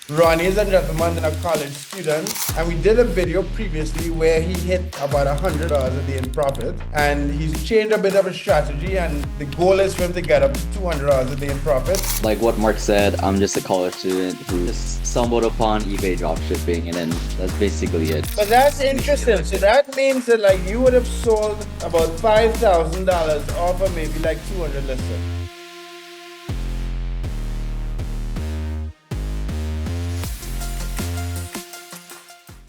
Ronnie is a gentleman and a college student, and we did a video previously where he hit about $100 a day in profit, and he's changed a bit of a strategy, and the goal is for him to get up to $200 a day in profit. Like what Mark said, I'm just a college student who just stumbled upon eBay dropshipping, and then that's basically it. But that's interesting. So that means that like you would have sold about $5,000 off of maybe like 200 listings.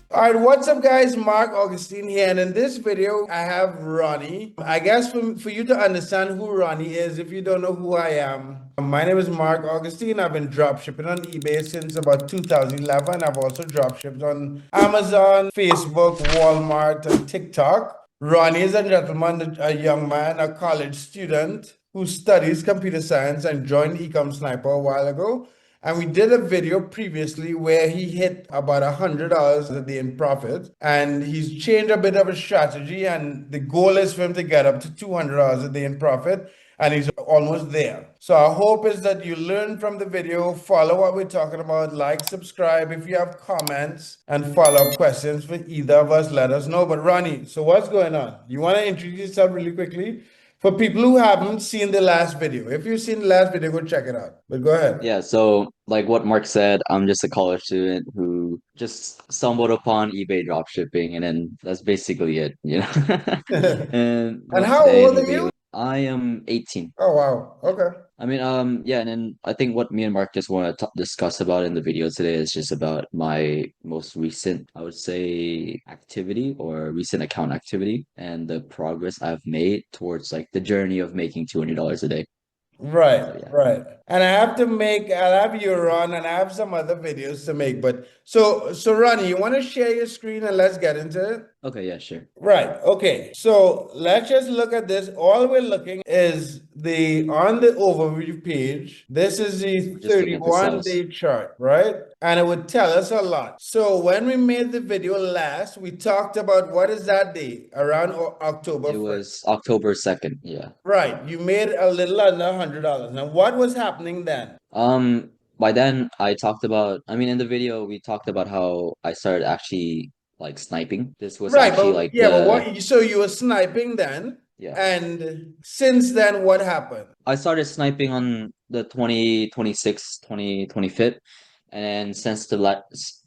All right, what's up guys? Mark Augustine here, and in this video I have Ronnie. I guess for you to understand who Ronnie is, if you don't know who I am, my name is Mark Augustine. I've been dropshipping on eBay since about 2011. I've also dropshipped on Amazon, Facebook, Walmart, and TikTok. Ronnie is a gentleman, a young man, a college student who studies computer science and joined Ecom Sniper a while ago. And we did a video previously where he hit about $100 a day in profit. And he's changed a bit of a strategy. And the goal is for him to get up to $200 a day in profit. And he's almost there. So our hope is that you learn from the video, follow what we're talking about, like, subscribe. If you have comments and follow-up questions for either of us, let us know. But Ronnie, so what's going on? You want to introduce yourself really quickly? For people who haven't seen the last video, if you've seen the last video, go check it out. But go ahead. Yeah, so like what Mark said, I'm just a college student who just stumbled upon eBay dropshipping, and then that's basically it, you know. And And well, how today old it'll are you? be I am 18. Oh, wow. Okay. I mean, yeah, and then I think what me and Mark just want to discuss about in the video today is just about my most recent, I would say, activity or recent account activity and the progress I've made towards like the journey of making $200 a day. Right, So yeah. right. And I'll have you run and I have some other videos to make. But so Ronnie, you want to share your screen and let's get into it? Okay, yeah, sure. Right. Okay. So let's just look at this. All we're looking is the on the overview page. This is the We're just looking at the 31 cells. day chart, right? And it would tell us a lot. So when we made the video last, we talked about what is that day around October It 1st. was October 2nd, yeah. Right. You made a little under $100. Now, what was happening then? Um, by then I talked about, I mean, in the video we talked about how I started actually like sniping. This was Right, actually but like yeah, but the, what so you were sniping then, yeah. and since then what happened? I started sniping on the 2026, 2025, and since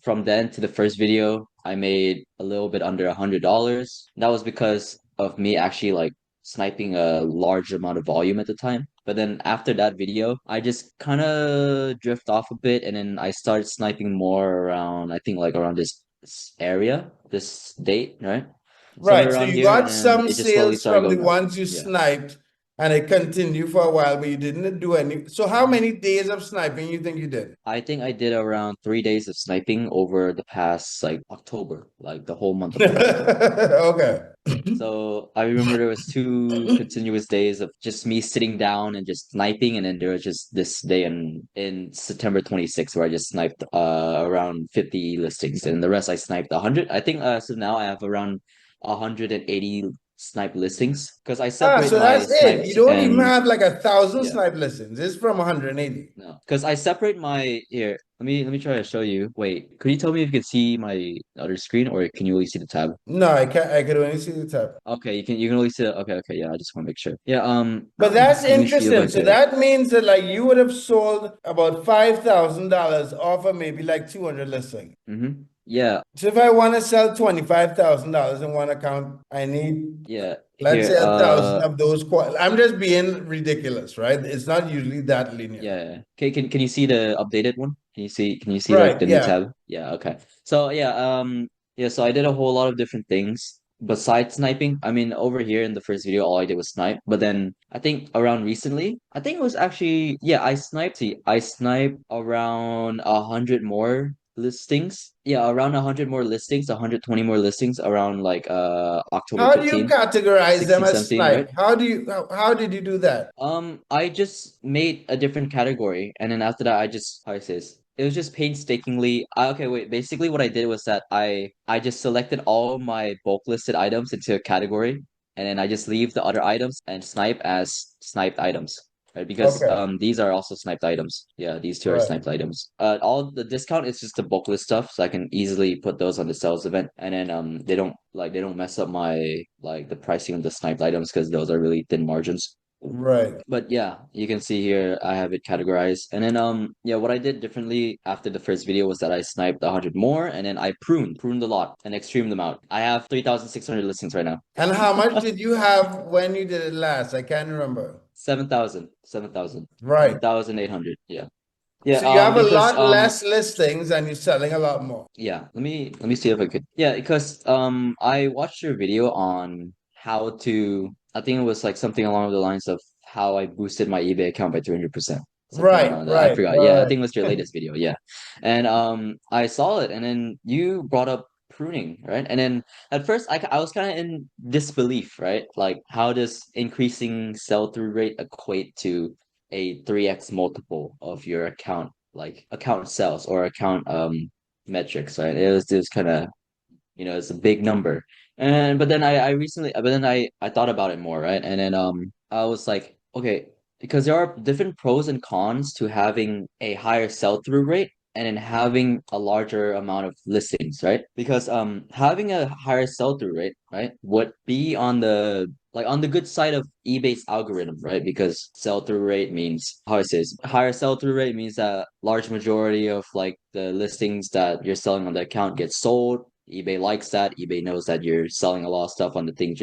from then to the first video, I made a little bit under $100. That was because of me actually like sniping a large amount of volume at the time. But then after that video, I just kind of drift off a bit, and then I started sniping more around, I think like around this area, this date, right? Right, Somewhere so around you here, and got then some it just slowly sales started from the going up. ones you Yeah. sniped, and it continued for a while, but you didn't do any. So how many days of sniping you think you did? I think I did around 3 days of sniping over the past like October, like the whole month of October. Okay. So I remember there was 2 continuous days of just me sitting down and just sniping, and then there was just this day in September 26th where I just sniped around 50 listings, and the rest I sniped 100. I think so now I have around 180 snipe listings because I Ah, separate so my that's it. You snipes don't even and have like 1,000 yeah. snipe listens. It's from 180. No, because I separate my here. Let me try to show you. Wait, could you tell me if you can see my other screen, or can you only see the tab? No, I can't. I could only see the tab. Okay, you can only see the, okay, okay, yeah, I just want to make sure. Yeah, But that's let me see if I interesting. So could. that means that like you would have sold about $5,000 off of maybe like 200 listings. Yeah, So if I want to sell $25,000 in one account, I need, yeah. let's Here, say 1,000 of those. I'm just being ridiculous, right? It's not usually that linear. yeah. Okay, can you see the updated one? Can you see like Right. the new Yeah. tab? Yeah, okay. So yeah, yeah, so I did a whole lot of different things besides sniping. I mean, over here in the first video, all I did was snipe. But then I think around recently, I think it was actually, yeah, I sniped around 100 more listings. Yeah, around 100 more listings, 120 more listings around like October How do you 15, categorize them 16, as 17, right? snipe? How did you do that? I just made a different category, and then after that, I just, how I say this, it was just painstakingly. Okay, wait. Basically, what I did was that I just selected all my bulk listed items into a category, and then I just leave the other items and snipe as sniped items. right? Because Okay. these are also sniped items. Yeah, these two are Right. sniped items. All the discount is just the bulk list stuff, so I can easily put those on the sales event, and then they don't mess up my like the pricing of the sniped items because those are really thin margins. Right. But yeah, you can see here I have it categorized. And then yeah, what I did differently after the first video was that I sniped 100 more and then I pruned a lot and extremed them out. I have 3,600 listings right now. And how much did you have when you did it last? I can't remember. 7,000, 7,000, Right. 7,800. Yeah. Yeah, So you have a because lot less listings and you're selling a lot more. yeah, let me see if I could. Yeah, because I watched your video on how to, I think it was like something along the lines of how I boosted my eBay account by 300%. Something Right, around that. I right, forgot. Yeah, I right. think it was your latest video. Yeah. And I saw it and then you brought up pruning, right? And then at first I was kind of in disbelief, right? Like how does increasing sell-through rate equate to a 3x multiple of your account, like account sales or account metrics, right? It was kind of, it's a big number. And but then I recently but then I thought about it more, right? And then I was like, okay, because there are different pros and cons to having a higher sell-through rate and then having a larger amount of listings, right? Because having a higher sell-through rate, right, would be on the good side of eBay's algorithm, right? Because sell-through rate means how it says higher sell-through rate means that large majority of like the listings that you're selling on the account get sold. eBay likes that. eBay knows that you're selling a lot of stuff on the things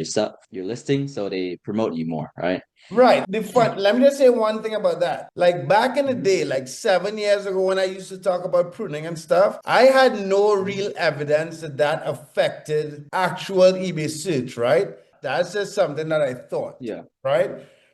you're listing, so they promote you more, right? Right. Let me just say one thing about that. Like back in the Mhm, day, like 7 years ago, when I used to talk about pruning and stuff, I had no mhm. real evidence that that affected actual eBay search, right? That's just something that I thought, Yeah. right?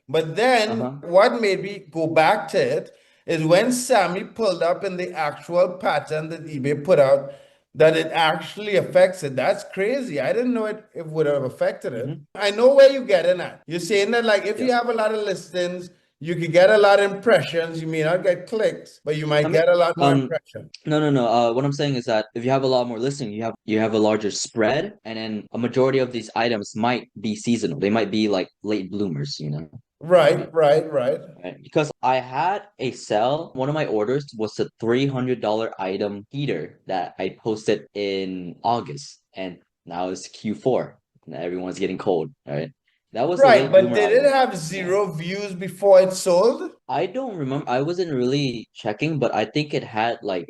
But then Uh-huh. what made me go back to it is when Sammy pulled up in the actual pattern that eBay put out, that it actually affects it. That's crazy. I didn't know it would have affected it. Hmm. I know where you're getting at. You're saying that like if you Yeah. have a lot of listings, you could get a lot of impressions. You may not get clicks, but you I might mean, get a lot more um, impressions. no, no, no. What I'm saying is that if you have a lot more listing, you have a larger spread, and then a majority of these items might be seasonal. They might be like late bloomers, Right, right? right, right. Right. Because I had a sell, one of my orders was a $300 item heater that I posted in August, and now it's Q4, and everyone's getting cold, right? That was a Right, late but bloomer did it item. have Yeah. zero views before it sold? I don't remember. I wasn't really checking, but I think it had like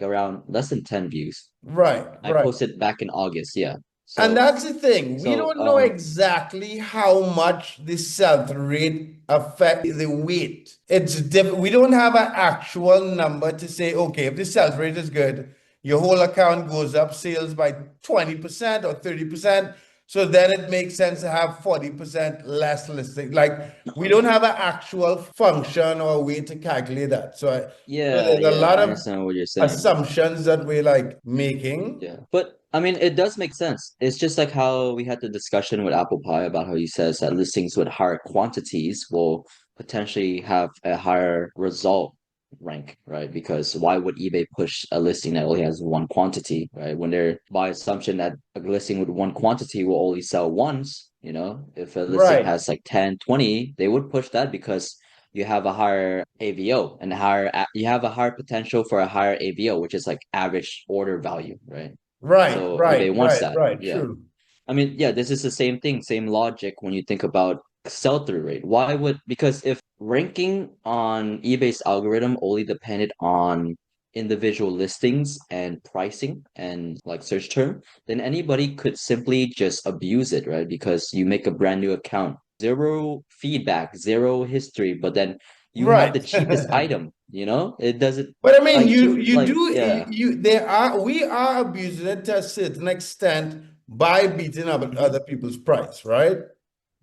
around less than 10 views. Right, I right. posted back in August, yeah. And So that's the thing. We so don't know exactly how much the sell-through rate affect the weight. It's different. We don't have an actual number to say, okay, if the sell-through rate is good, your whole account goes up sales by 20% or 30%. So then it makes sense to have 40% less listing. Like we don't have an actual function or way to calculate that. So yeah, there's a yeah, lot I of understand what you're saying. assumptions that we're like making. Yeah. But I mean, it does make sense. It's just like how we had the discussion with Apple Pie about how he says that listings with higher quantities will potentially have a higher result rank, right? Because why would eBay push a listing that only has one quantity, right? When they're by assumption that a listing with one quantity will only sell once, if a listing Right. has like 10, 20, they would push that because you have a higher AVO and you have a higher potential for a higher AVO, which is like average order value, right? Right, So eBay right, wants right, that. right. Yeah. True. I mean, yeah, this is the same thing, same logic when you think about sell-through rate. Because if ranking on eBay's algorithm only depended on individual listings and pricing and like search term, then anybody could simply just abuse it, right? Because you make a brand new account, zero feedback, zero history, but then you have Right. the cheapest item, It doesn't But I mean, like you do like yeah. we are abusing it to a certain extent by beating up Hmm. other people's price, right?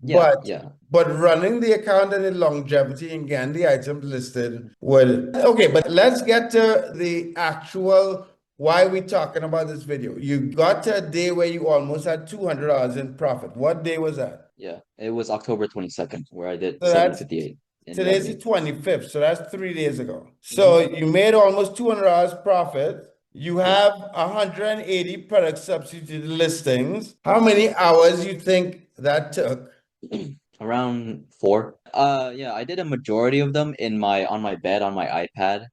Yeah, But yeah. running the account and the longevity and getting the items listed would okay, but let's get to the actual why we talking about this video. You got to a day where you almost had $200 in profit. What day was that? Yeah, it was October 22nd where I did So that's 758 in today's the revenue. 25th, so that's 3 days ago. So Hmm. you made almost $200 profit. You Yep. have 180 product substituted listings. How many hours you think that took? Around four. Yeah, I did a majority of them in my on my bed on my iPad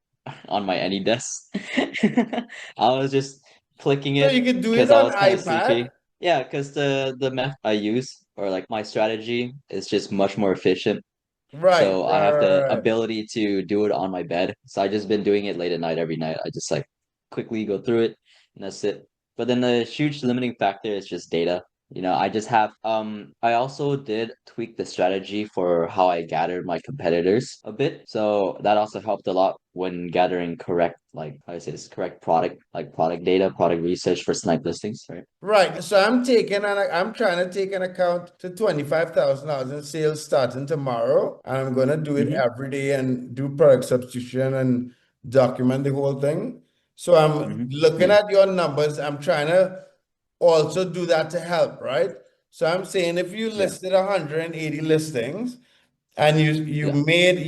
on my AnyDesk. I was just clicking So you it could do it because I on was kind of iPad? sleepy. Yeah, because the method I use or like my strategy is just much more efficient. Right, So I right, have the right, right. ability to do it on my bed. So I just been doing it late at night every night. I just like quickly go through it and that's it. But then the huge limiting factor is just data. I just have I also did tweak the strategy for how I gathered my competitors a bit. So that also helped a lot when gathering correct, like how I say this, correct product, like product data, product research for snipe listings, right? Right. So I'm trying to take an account to $25,000 in sales starting tomorrow. And I'm gonna do it Mm-hmm. every day and do product substitution and document the whole thing. So I'm Mm-hmm. looking Yeah. at your numbers. I'm trying to also do that to help, right? So I'm saying if you Yeah. listed 180 listings and Yeah.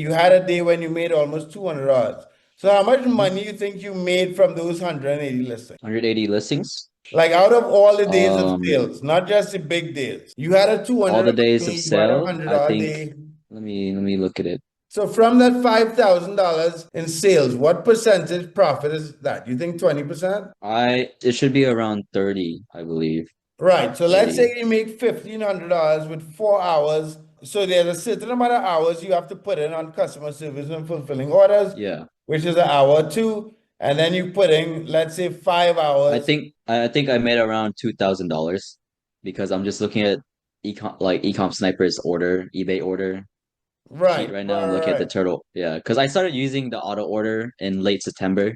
you had a day when you made almost $200. So how much Mm-hmm. money you think you made from those 180 listings? 180 listings. Like out of all the days of Um, sales, not just the big days. You had a all 200 the dollar days of day, you had a sale, I $100 think day. let me look at it. So from that $5,000 in sales, what percentage profit is that? You think 20%? It should be around 30, I believe. Right. So let's 30. say you make $1,500 with 4 hours. So there's a certain amount of hours you have to put in on customer service and fulfilling orders, Yeah. which is an hour or two. And then you put in, let's say, 5 hours. I think I made around $2,000 because I'm just looking at Ecom Sniper's order, eBay order sheet Right, right now. I'm right, looking at the right. total. Yeah, because I started using the auto order in late September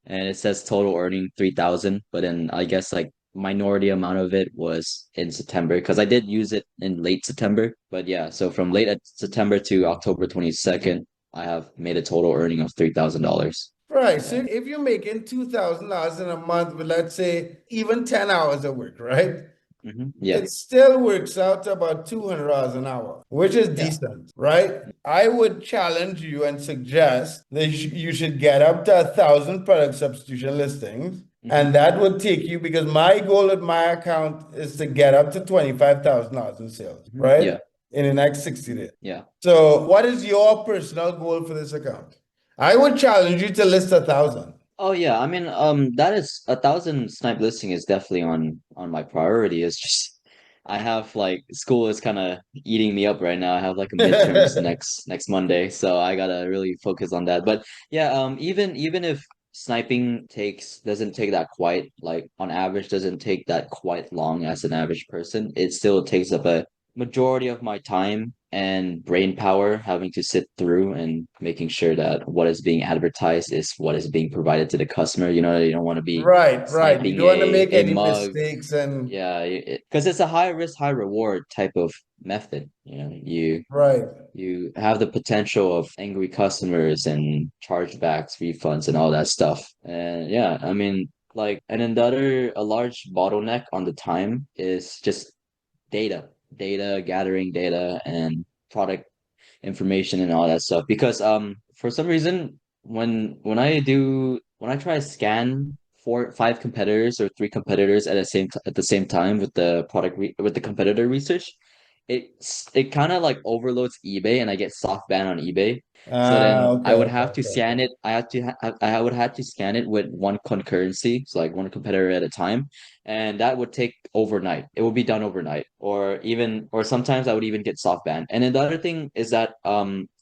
and it says total earning 3,000, but then I guess like minority amount of it was in September because I did use it in late September. But yeah, so from September to October 22nd, I have made a total earning of $3,000. Right. So Yeah. if you're making $2,000 in a month with, let's say, even 10 hours of work, right? Yeah. It still works out to about $200 an hour, which is Yeah. decent, right? I would challenge you and suggest that you should get up to 1,000 product substitution listings. hmm And that would take you, because my goal at my account is to get up to $25,000 in sales, right? Yeah. In the next 60 days. Yeah. So, what is your personal goal for this account? I would challenge you to list 1,000. Oh yeah, I mean, that is 1,000 snipe listing is definitely on my priority. It's just I have like school is kind of eating me up right now. I have like a midterms next Monday, so I gotta really focus on that. But yeah, even if sniping doesn't take that quite like on average doesn't take that quite long as an average person, it still takes up a majority of my time and brain power having to sit through and making sure that what is being advertised is what is being provided to the customer. You don't want to be Right, right. You sniping don't want to make a any mug. mistakes and Yeah, because it's a high risk, high reward type of method. right. You have the potential of angry customers and chargebacks, refunds, and all that stuff. And yeah, I mean, like, and then a large bottleneck on the time is just data, gathering data and product information and all that stuff. Because for some reason when I try to scan five competitors or three competitors at the same time with with the competitor research, it kind of like overloads eBay and I get soft ban on eBay. So Ah, then I okay, would okay, have to okay, scan okay. it. I would have to scan it with one concurrency, so like one competitor at a time, and that would take overnight. It would be done overnight, or sometimes I would even get soft banned. And then the other thing is that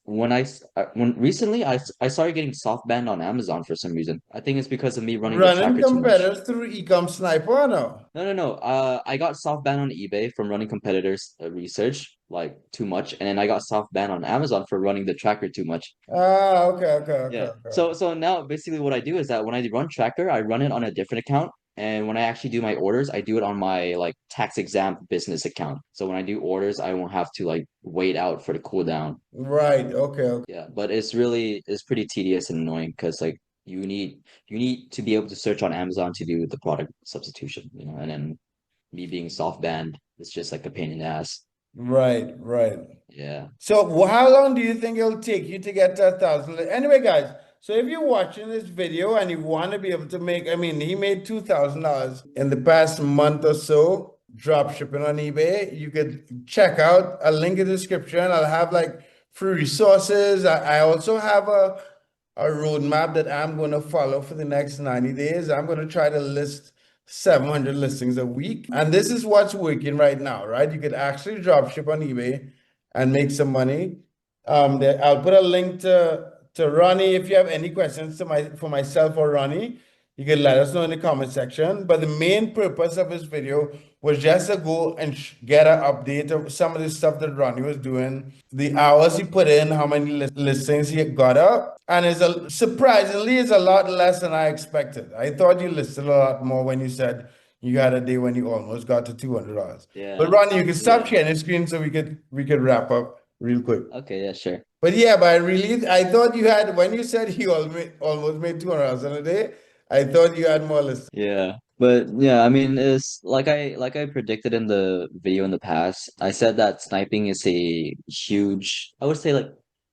when recently I started getting soft banned on Amazon for some reason. I think it's because of me running the Running tracker too much. competitors through Ecom Sniper, no? No, no, no. I got soft banned on eBay from running competitors research like too much, and then I got soft banned on Amazon for running the tracker too much. Ah, okay, okay, okay, Yeah. okay. So now basically what I do is that when I run tracker, I run it on a different account. And when I actually do my orders, I do it on my like tax exempt business account. So when I do orders, I won't have to like wait out for the cooldown. Right, okay, okay. Yeah, but it's pretty tedious and annoying because like you need to be able to search on Amazon to do the product substitution, and then me being soft banned, it's just like a pain in the ass. Right, right. Yeah. So how long do you think it'll take you to get to 1,000? Anyway, guys, so if you're watching this video and you want to be able to make, I mean, he made $2,000 in the past month or so. drop shipping on eBay, you could check out a link in the description. I'll have like free resources. I also have a roadmap that I'm going to follow for the next 90 days. I'm going to try to list 700 listings a week. And this is what's working right now, right? You could actually drop ship on eBay and make some money. I'll put a link to Ronnie. If you have any questions for myself or Ronnie, you can let us know in the comment section. But the main purpose of this video was just to go and get an update of some of the stuff that Ronnie was doing, the hours he put in, how many listings he got up. And surprisingly, it's a lot less than I expected. I thought you listed a lot more when you said you had a day when you almost got to $200. But Yeah. Ronnie, you can stop Yeah. sharing the screen so we could wrap up real quick. Okay, yeah, sure. But yeah, but I thought you had, when you said you almost made $200 in a day, I thought you had more listings. Yeah. But yeah, I mean, it's like I predicted in the video in the past. I said that sniping is a huge, I would say like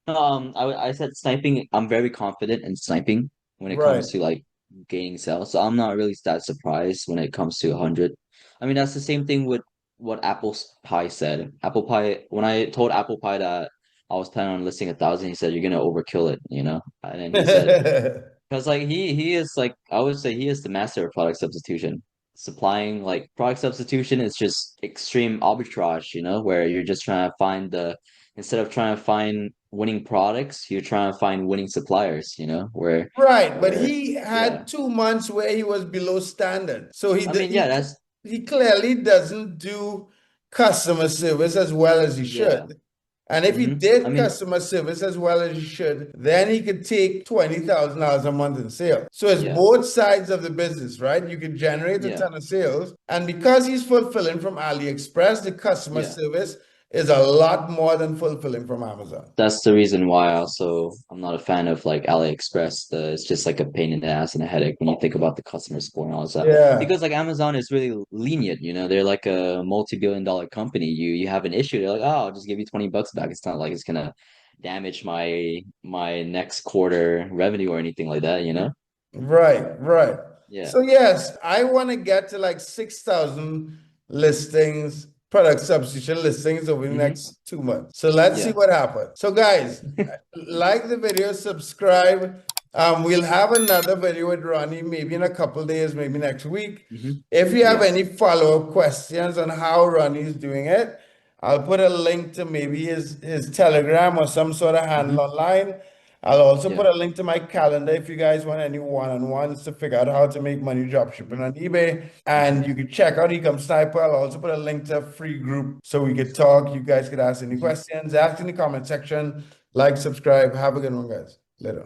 I said sniping, I'm very confident in sniping when it Right. comes to like gaining sales. So I'm not really that surprised when it comes to 100. I mean, that's the same thing with what Apple Pie said. Apple Pie, when I told Apple Pie that I was planning on listing 1,000, he said, "You're gonna overkill it," you know? And then he said, because like he is like I would say he is the master of product substitution. Supplying like product substitution is just extreme arbitrage, you know, where you're just trying to find the instead of trying to find winning products, you're trying to find winning suppliers, you know, Right, but where he yeah. had 2 months where he was below standard. So I mean, yeah, that's he clearly doesn't do customer service as well as he yeah. should. And if he I did mean, customer service as well as he should, then he could take $20,000 a month in sales. So it's yeah, both sides of the business, right? You could generate a yeah, ton of sales. And because he's fulfilling from AliExpress, the customer yeah. service is a lot more than fulfilling from Amazon. That's the reason why also I'm not a fan of like AliExpress. It's just like a pain in the ass and a headache when you think about the customer support and all that stuff. Yeah. Because like Amazon is really lenient, you know, they're like a multi-billion-dollar company. You have an issue, they're like, oh, I'll just give you $20 back. It's not like it's gonna damage my next quarter revenue or anything like that, you know? Right, right. Yeah. So yes, I want to get to like 6,000 listings, product substitution listings over the Hmm. next 2 months. So let's see Yeah. what happens. So guys, like the video, subscribe. We'll have another video with Ronnie maybe in a couple days, maybe next week. Hmm. If you have Yeah. any follow-up questions on how Ronnie is doing it, I'll put a link to maybe his Telegram or some sort of handle Hmm. online. I'll also put Yeah. a link to my calendar if you guys want any one-on-ones to figure out how to make money drop shipping on eBay. And Hmm. you can check out Ecom Sniper. I'll also put a link to a free group so we could talk. You guys could ask any Hmm. questions, ask in the comment section, like, subscribe. Have a good one, guys. Later.